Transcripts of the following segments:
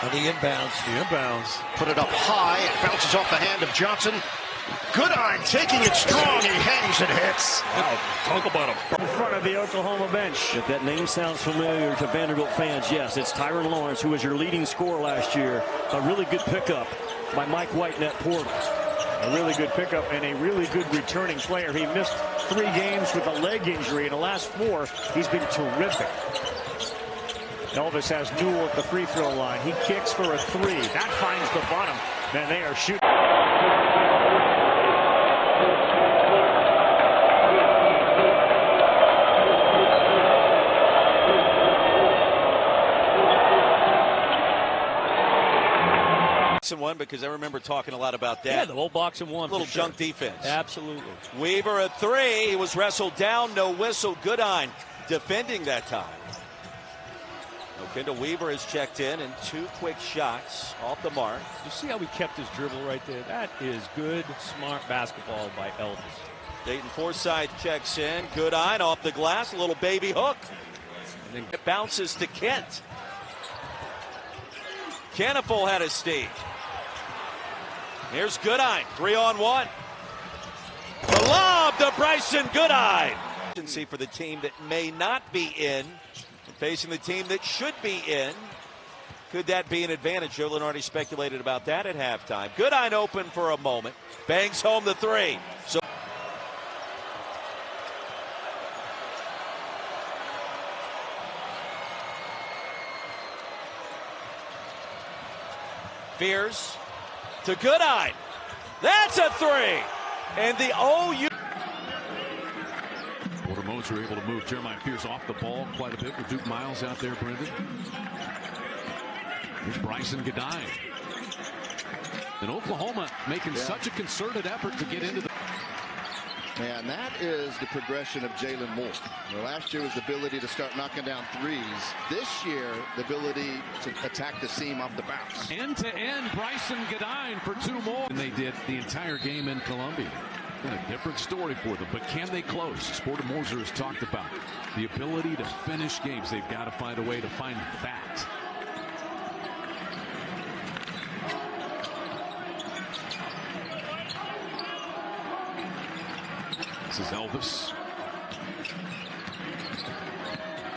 On the inbounds. Put it up high. It bounces off the hand of Johnson. Goodine taking it strong. He hangs and hits. Wow, talk about him. In front of the Oklahoma bench. If that name sounds familiar to Vanderbilt fans, yes, it's Tyron Lawrence, who was your leading scorer last year. A really good pickup by Mike White in that portal. A really good pickup and a really good returning player. He missed 3 games with a leg injury. In the last 4, he's been terrific. Elvis has Newell at the free throw line. He kicks for a 3. That finds the bottom. Man, they are shooting. And one, because I remember talking a lot about that. Yeah, the whole box and one. Little junk defense. Absolutely. Weaver a 3. He was wrestled down. No whistle. Goodine defending that time. Kendall Weaver has checked in, and 2 quick shots off the mark. You see how he kept his dribble right there? That is good, smart basketball by Elvis. Dayton Forsythe checks in. Goodine off the glass. A little baby hook. And then it bounces to Kent. Canifol had a steal. Here's Goodine, 3-on-1. The lob to Bryson Goodine. For the team that may not be in, facing the team that should be in. Could that be an advantage? Joe Lenardi speculated about that at halftime. Goodine open for a moment. Bangs home the 3. So Fears to Goodine. That's a 3. And the OU. Moser able to move Jeremiah Fears off the ball quite a bit with Duke Miles out there, Brendan. Here's Bryce and Goodine. And Oklahoma making such a concerted effort to get into the... Man, that is the progression of Jalen Moore. Last year was the ability to start knocking down 3s. This year, the ability to attack the seam off the bounce. End-to-end, Bryce and Goodine for 2 more. And they did the entire game in Columbia. A different story for them, but can they close? Sporter Moser has talked about the ability to finish games. They've got to find a way to find that. This is Elvis.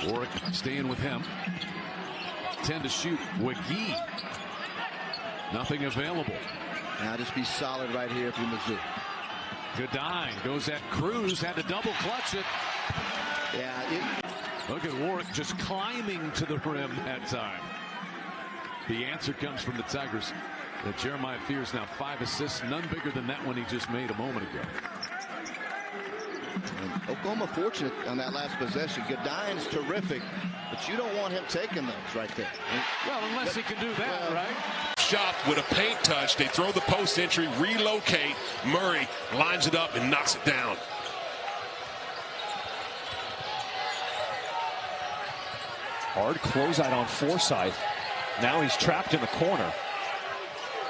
Warwick staying with him. 10 to shoot. Wagee. Nothing available. Now just be solid right here for Mizzou. Goodine goes at Cruz, had to double clutch it. Yeah. Look at Warwick just climbing to the rim at time. The answer comes from the Tigers. That Jeremiah Fears now 5 assists, none bigger than that one he just made a moment ago. And Oklahoma fortunate on that last possession. Goodine's terrific, but you don't want him taking those right there. Well, unless he can do that, right? Shot with a paint touch. They throw the post entry, relocate. Murray lines it up and knocks it down. Hard closeout on Forsythe. Now he's trapped in the corner.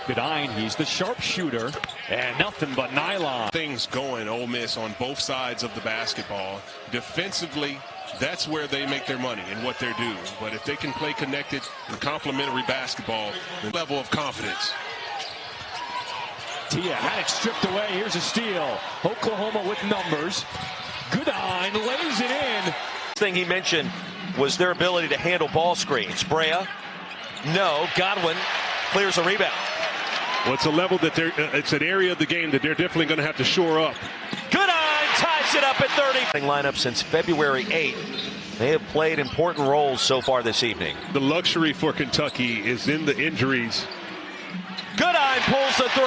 Goodine, he's the sharpshooter, and nothing but nylon. Things going Ole Miss on both sides of the basketball. Defensively, that's where they make their money and what they're doing. But if they can play connected and complementary basketball, the level of confidence. Tia had it stripped away. Here's a steal. Oklahoma with numbers. Goodine lays it in. Thing he mentioned was their ability to handle ball screens. Brea, no. Godwin clears a rebound. Well, it's a level that it's an area of the game that they're definitely going to have to shore up. Goodine ties it up at 30. Lineup since February 8th. They have played important roles so far this evening. The luxury for Kentucky is in the injuries. Goodine pulls the 3.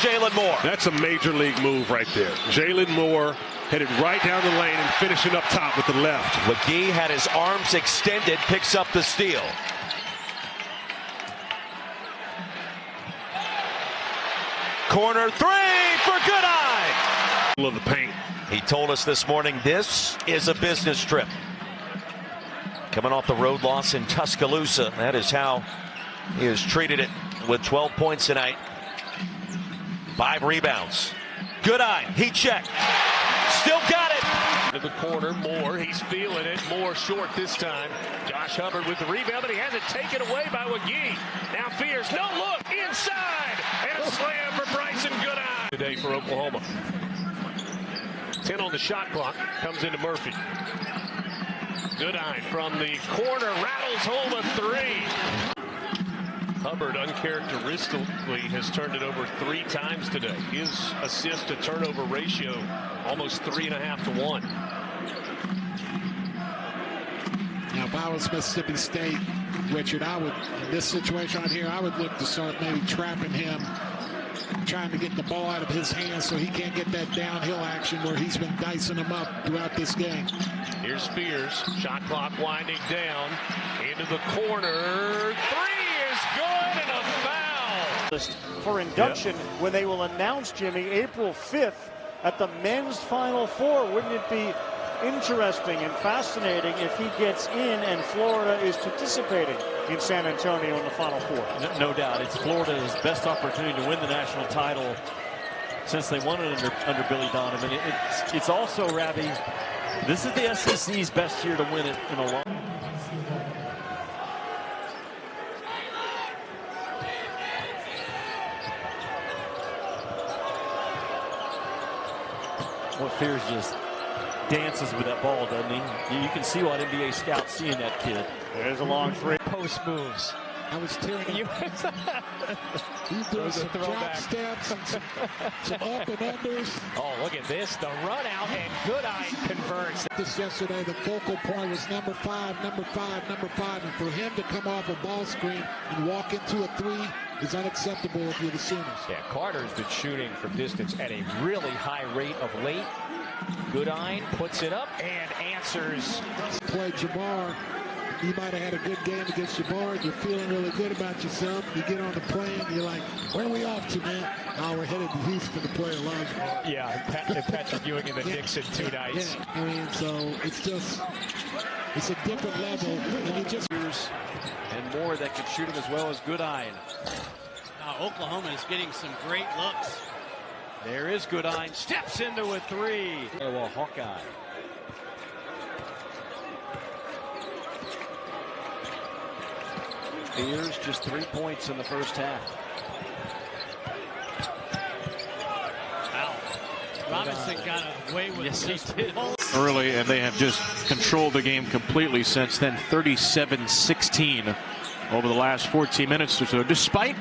Jalen Moore. That's a major league move right there. Jalen Moore headed right down the lane and finishing up top with the left. McGee had his arms extended, picks up the steal. Corner 3 for Goodine. Of the paint. He told us this morning this is a business trip. Coming off the road loss in Tuscaloosa, that is how he has treated it with 12 points tonight. 5 rebounds. Goodine, he checked. Still got it. Into the corner, Moore, he's feeling it. Moore short this time. Josh Hubbard with the rebound, but he has it taken away by McGee. Now Fears, no look, inside, and a slam for Bryce and Goodine. Today for Oklahoma. 10 on the shot clock, comes into Murphy. Goodine from the corner, rattles home a three. Hubbard uncharacteristically has turned it over 3 times today. His assist to turnover ratio almost 3.5 to 1. Now, if I was Mississippi State, Richard, I would, in this situation right here, I would look to start maybe trapping him, trying to get the ball out of his hands so he can't get that downhill action where he's been dicing him up throughout this game. Here's Fears, shot clock winding down, into the corner, three is good and a foul. For induction, when they will announce, Jimmy, April 5th at the men's Final Four. Wouldn't it be interesting and fascinating if he gets in and Florida is participating in San Antonio in the Final Four? No doubt. It's Florida's best opportunity to win the national title since they won it under Billy Donovan. It's also, Ravi, this is the SEC's best year to win it in a long time. Well, Fears just dances with that ball, doesn't he? You can see what NBA scouts see in that kid. There's a long three. Post moves. I was tearing up. He's doing some drop steps and some up and unders. Oh, look at this. The run out, and Goodine converts. This yesterday, the focal point was number 5. And for him to come off a ball screen and walk into a three is unacceptable if you're the Sooners. Yeah, Carter's been shooting from distance at a really high rate of late. Goodine puts it up and answers. Play Jabbar. You might have had a good game against Jabbar. You're feeling really good about yourself. You get on the plane, you're like, where are we off to, man? Oh, we're headed to Houston to play Elijah. Yeah, Patrick Ewing and the Knicks in 2 nights. Yeah, I mean, so it's a different level. And you just... And Moore that can shoot him as well as Goodine. Now Oklahoma is getting some great looks. There is Goodine, steps into a three. Well, Hawkeye. Fears just 3 points in the first half. Wow. Robinson got away with it. Early, and they have just controlled the game completely since then. 37-16 over the last 14 minutes or so, despite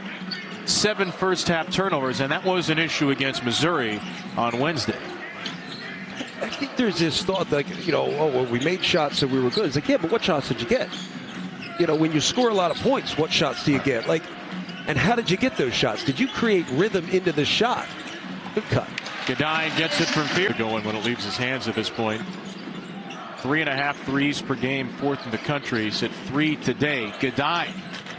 7 first-half turnovers, and that was an issue against Missouri on Wednesday. I think there's this thought like, oh, well, we made shots and we were good. It's like, yeah, but what shots did you get? When you score a lot of points, what shots do you get? And how did you get those shots? Did you create rhythm into the shot? Good cut. Goodine gets it from Fear going when it leaves his hands at this point. 3.5 threes per game, 4th in the country. He's at 3 today. Goodine,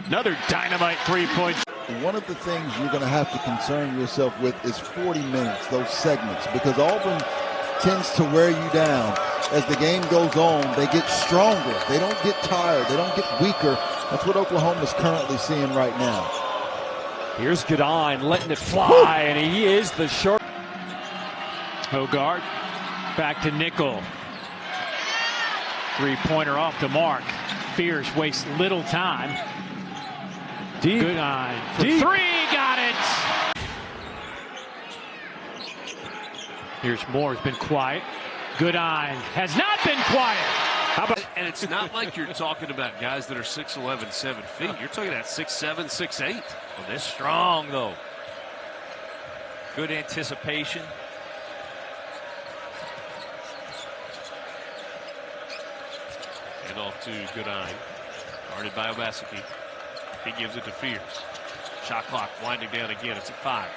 another dynamite 3-point. One of the things you're going to have to concern yourself with is 40 minutes, those segments, because Auburn tends to wear you down. As the game goes on, they get stronger. They don't get tired. They don't get weaker. That's what Oklahoma's currently seeing right now. Here's Goodine letting it fly, and he is the short. Hogard back to Nickel. 3-pointer off the mark. Fears wastes little time. Deep. Goodine for 3, got it. Here's Moore, has been quiet. Goodine has not been quiet. How about? And it's not like you're talking about guys that are 6'11", 7 feet. You're talking about 6'7", 6'8". Well, they're strong, though. Good anticipation. And off to Goodine. Guarded by Obaseki. He gives it to Fears. Shot clock winding down again. It's at 5.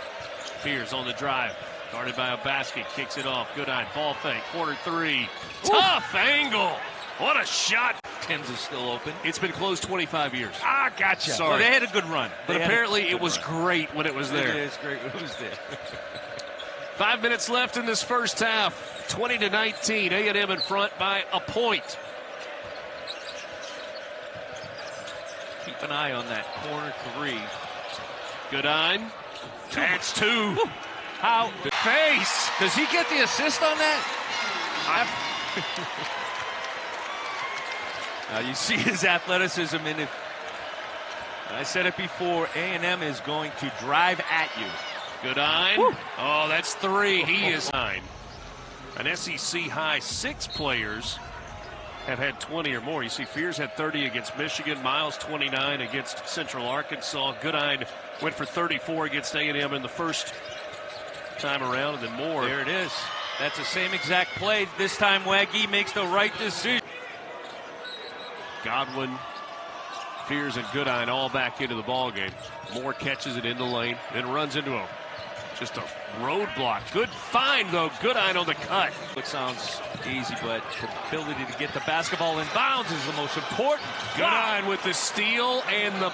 Fears on the drive. Guarded by Obaseki. Kicks it off. Goodine. Ball fake. Corner 3. Tough angle. What a shot. Tim's is still open. It's been closed 25 years. Ah, gotcha. Sorry. Well, they had a good run. But apparently it was great when it was there. It is great when it was there. 5 minutes left in this first half. 20-19. A&M in front by a point. Keep an eye on that corner 3. Goodine. That's 2. How? Face. Does he get the assist on that? You see his athleticism, and if I said it before, A&M is going to drive at you. Goodine. Woo. Oh, that's 3. He is 9. An SEC high 6 players have had 20 or more. You see Fears had 30 against Michigan, Miles 29 against Central Arkansas. Goodine went for 34 against A&M in the first time around, and then more. There it is. That's the same exact play. This time Waggy makes the right decision. Godwin, Fears, and Goodine all back into the ball game. Moore catches it in the lane, then runs into just a roadblock. Good find, though. Goodine on the cut. It sounds easy, but the ability to get the basketball in bounds is the most important. Goodine with the steal and the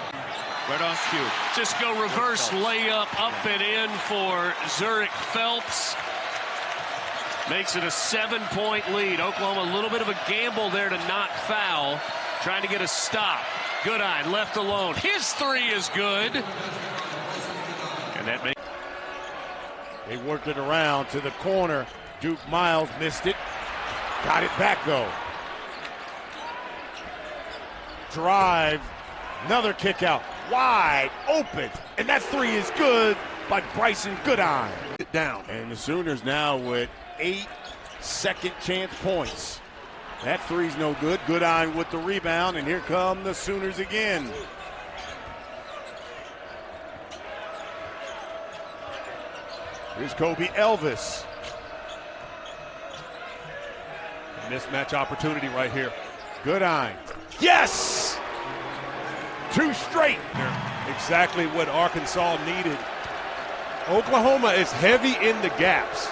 right on cue. Just go reverse layup up and in for Zurich Phelps. Makes it a 7-point lead. Oklahoma a little bit of a gamble there to not foul. Trying to get a stop. Goodine left alone. His 3 is good. And that makes. They worked it around to the corner. Duke Miles missed it. Got it back, though. Drive. Another kick out. Wide open. And that 3 is good by Bryce and Goodine. Down. And the Sooners now with 8 second chance points. That 3's no good. Goodine with the rebound, and here come the Sooners again. Here's Kobe Elvis. Mismatch opportunity right here. Goodine. Yes! 2 straight. Exactly what Arkansas needed. Oklahoma is heavy in the gaps,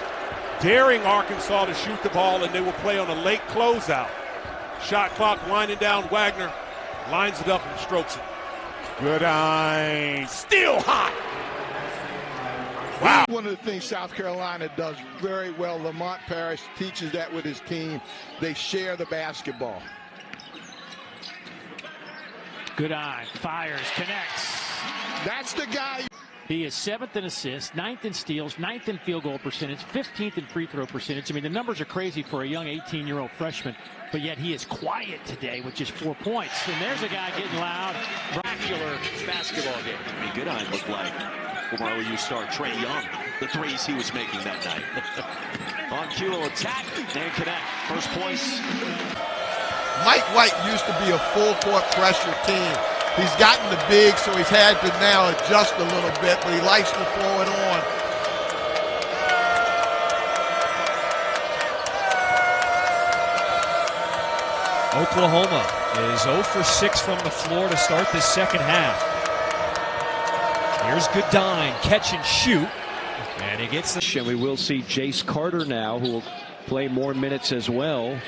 daring Arkansas to shoot the ball, and they will play on a late closeout. Shot clock winding down. Wagner lines it up and strokes it. Goodine. Still hot. Wow. One of the things South Carolina does very well, Lamont Parrish teaches that with his team. They share the basketball. Goodine fires, connects. That's the guy. He is 7th in assists, 9th in steals, 9th in field goal percentage, 15th in free throw percentage. I mean, the numbers are crazy for a young 18-year-old freshman, but yet he is quiet today with just 4 points. And there's a guy getting loud. Dracula basketball game. I mean, Goodine looked like former OU star Trey Young. The 3s he was making that night. On cue, will attack and connect. First points. Mike White used to be a full-court pressure team. He's gotten the big, so he's had to now adjust a little bit, but he likes to throw it on. Oklahoma is 0 for 6 from the floor to start this second half. Here's Goodine, catch and shoot, and he gets the... And we will see Jace Carter now, who will play more minutes as well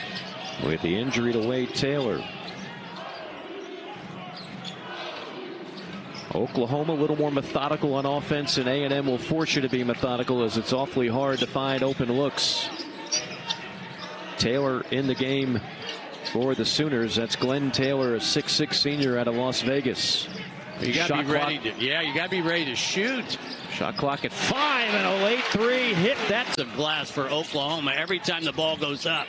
with the injury to Wade Taylor. Oklahoma a little more methodical on offense, and A&M will force you to be methodical as it's awfully hard to find open looks. Taylor in the game for the Sooners. That's Glenn Taylor, a 6'6" senior out of Las Vegas. You got to be ready to, you got to be ready to shoot. Shot clock at 5 and a late 3 hit. That's a glass for Oklahoma every time the ball goes up.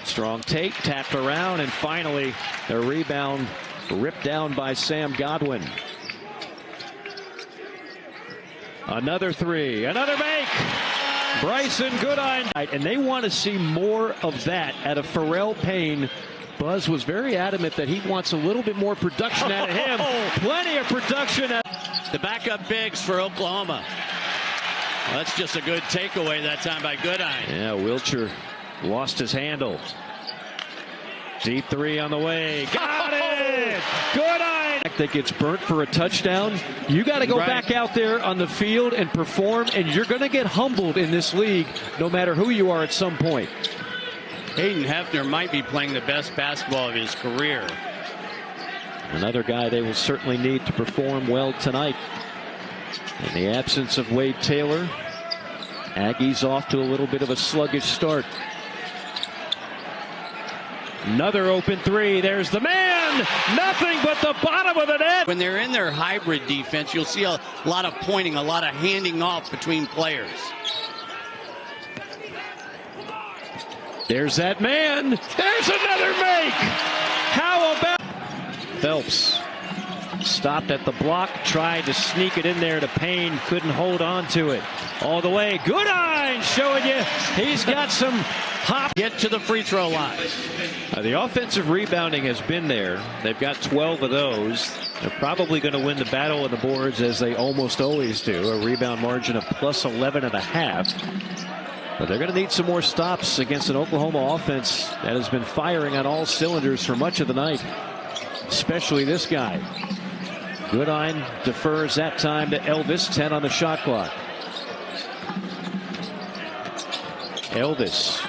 Strong take, tapped around, and finally a rebound ripped down by Sam Godwin. Another 3, another make. Bryce and Goodine. And they want to see more of that out of Pharrell Payne. Buzz was very adamant that he wants a little bit more production out of him. Plenty of production. The backup bigs for Oklahoma. Well, that's just a good takeaway that time by Goodine. Yeah, Wilcher lost his handle. Deep 3 on the way. Got it! Goodine! That gets burnt for a touchdown. You got to go back out there on the field and perform, and you're going to get humbled in this league no matter who you are at some point. Hayden Hefner might be playing the best basketball of his career. Another guy they will certainly need to perform well tonight. In the absence of Wade Taylor, Aggies off to a little bit of a sluggish start. Another open 3. There's the man. Nothing but the bottom of the net. When they're in their hybrid defense, you'll see a lot of pointing, a lot of handing off between players. There's that man. There's another make. How about Phelps? Stopped at the block, tried to sneak it in there to Payne, couldn't hold on to it. All the way, Goodine showing you he's got some hop. Get to the free throw line. The offensive rebounding has been there. They've got 12 of those. They're probably going to win the battle on the boards as they almost always do. A rebound margin of plus 11.5. But they're going to need some more stops against an Oklahoma offense that has been firing on all cylinders for much of the night, especially this guy. Goodine defers that time to Elvis, 10 on the shot clock. Elvis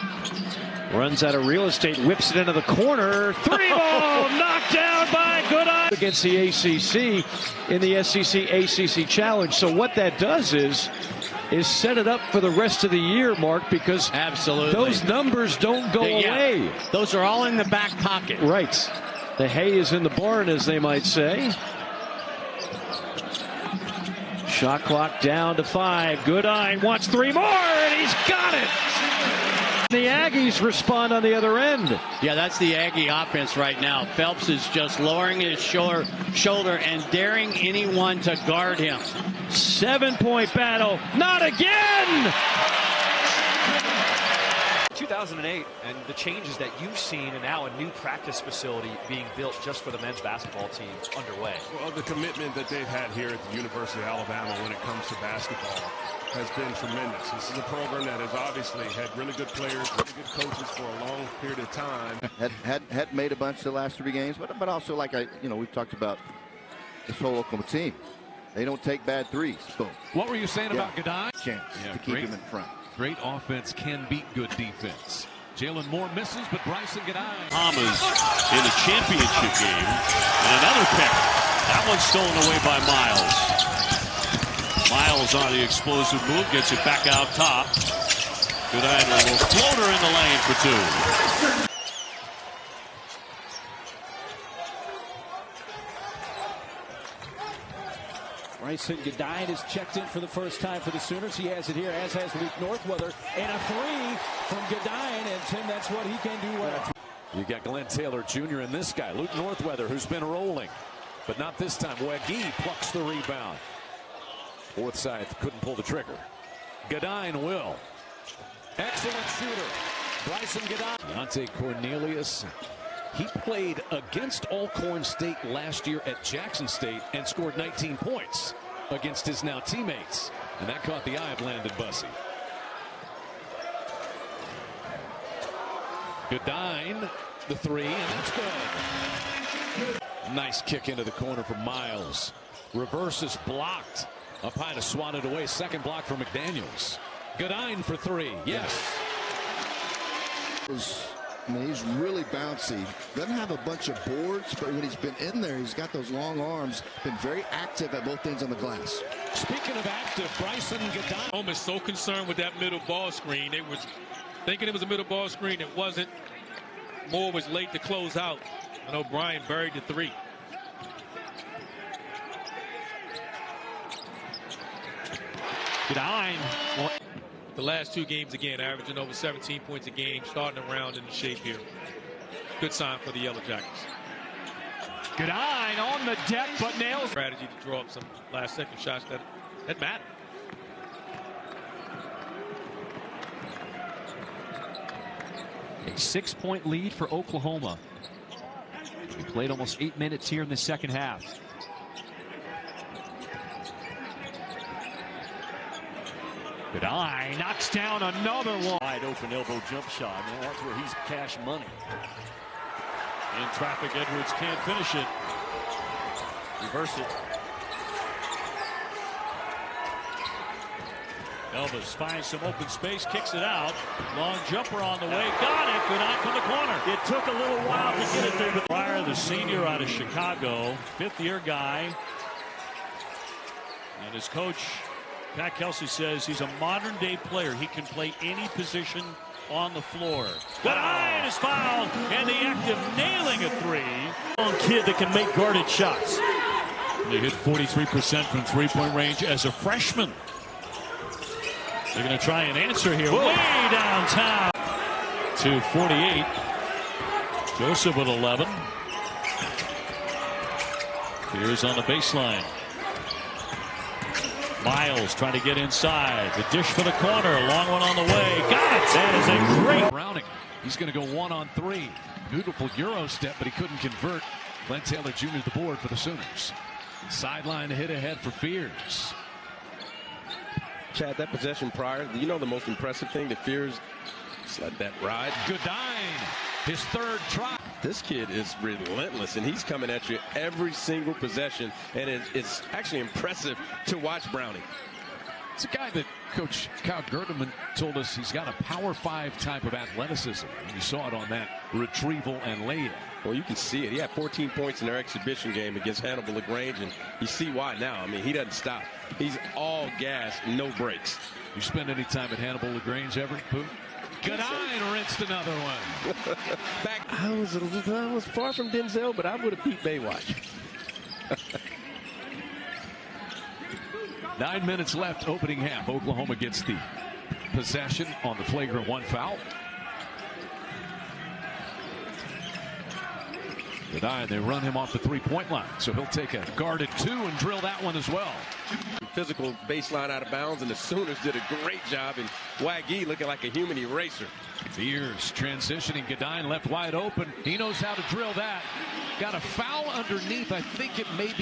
runs out of real estate, whips it into the corner. Three ball knocked down by Goodine against the ACC in the SEC ACC Challenge. So what that does is set it up for the rest of the year, Mark, because absolutely those numbers don't go away. Those are all in the back pocket. Right. The hay is in the barn, as they might say. Shot clock down to 5. Goodine wants 3 more, and he's got it. The Aggies respond on the other end. Yeah, that's the Aggie offense right now. Phelps is just lowering his shoulder and daring anyone to guard him. 7-point battle. Not again! 2008 and the changes that you've seen, and now a new practice facility being built just for the men's basketball team underway. Well, the commitment that they've had here at the University of Alabama when it comes to basketball has been tremendous. This is a program that has obviously had really good players, really good coaches for a long period of time. had made a bunch the last 3 games, but also like we've talked about this whole Oklahoma team. They don't take bad threes. Boom. What were you saying about Goodine? Chance to keep him in front. Great offense can beat good defense. Jalen Moore misses, but Bryce and Goodine. Bahamas in the championship game. And another pick. That one's stolen away by Miles. Miles on the explosive move, gets it back out top. Goodine, a little floater in the lane for 2. Bryce Goodine is checked in for the first time for the Sooners. He has it here, as has Luke Northweather. And a 3 from Goodine. And Tim, that's what he can do well. You got Glenn Taylor Jr. and this guy, Luke Northweather, who's been rolling. But not this time. Wagee plucks the rebound. Forsythe couldn't pull the trigger. Goodine will. Excellent shooter. Bryce Goodine. Deontay Cornelius. He played against Alcorn State last year at Jackson State and scored 19 points against his now teammates. And that caught the eye of Landon Bussey. Goodine, the 3, and that's good. Nice kick into the corner for Miles. Reverses blocked. Up high to swat it away. Second block for McDaniels. Goodine for 3. Yes. I mean, he's really bouncy. Doesn't have a bunch of boards, but when he's been in there, he's got those long arms. Been very active at both ends on the glass. Speaking of active, Bryce Goodine. Home is so concerned with that middle ball screen. They was thinking it was a middle ball screen. It wasn't. Moore was late to close out, and O'Brien buried the 3. Goodine. The last 2 games again, averaging over 17 points a game, starting around in the shape here. Good sign for the Yellow Jackets. Goodine on the deck, but nails. Strategy to draw up some last-second shots that matter. A 6-point lead for Oklahoma. We played almost 8 minutes here in the second half. Goodine knocks down another one. Wide open elbow jump shot. Man, that's where he's cash money. In traffic, Edwards can't finish it. Reverse it. Elvis finds some open space, kicks it out. Long jumper on the way. Got it. Goodine from the corner. It took a little while to get it there. But Pryor, the senior out of Chicago, 5th-year guy. And his coach, Pat Kelsey, says he's a modern-day player. He can play any position on the floor. Goodine is fouled, and the active nailing a 3. Young kid that can make guarded shots. They hit 43% from three-point range as a freshman. They're going to try and answer here. Way downtown. to 48. Joseph with 11. Here's on the baseline. Miles trying to get inside. The dish for the corner. Long one on the way. Got it. That is a great. Browning. He's going to go 1-on-3. Beautiful Euro step, but he couldn't convert. Glenn Taylor Jr. the board for the Sooners. Sideline hit ahead for Fears. Chad, that possession prior, you know the most impressive thing that Fears just let that ride. Goodine, his third try. This kid is relentless, and he's coming at you every single possession, and it's actually impressive to watch Browning. It's a guy that Coach Kyle Gerdeman told us he's got a Power 5 type of athleticism. You saw it on that retrieval and lay-in. Well, you can see it. He had 14 points in their exhibition game against Hannibal LaGrange, and you see why now. I mean, he doesn't stop. He's all gas, no brakes. You spend any time at Hannibal LaGrange ever, Pooh? Goodine rinsed another one. I was far from Denzel, but I would have beat Baywatch. 9 minutes left, opening half. Oklahoma gets the possession on the flagrant one foul. Goodine, they run him off the three-point line, so he'll take a guarded 2 and drill that one as well. Physical baseline out of bounds, and the Sooners did a great job, and Wagee looking like a human eraser. Fears transitioning. Goodine left wide open. He knows how to drill that. Got a foul underneath. I think it may be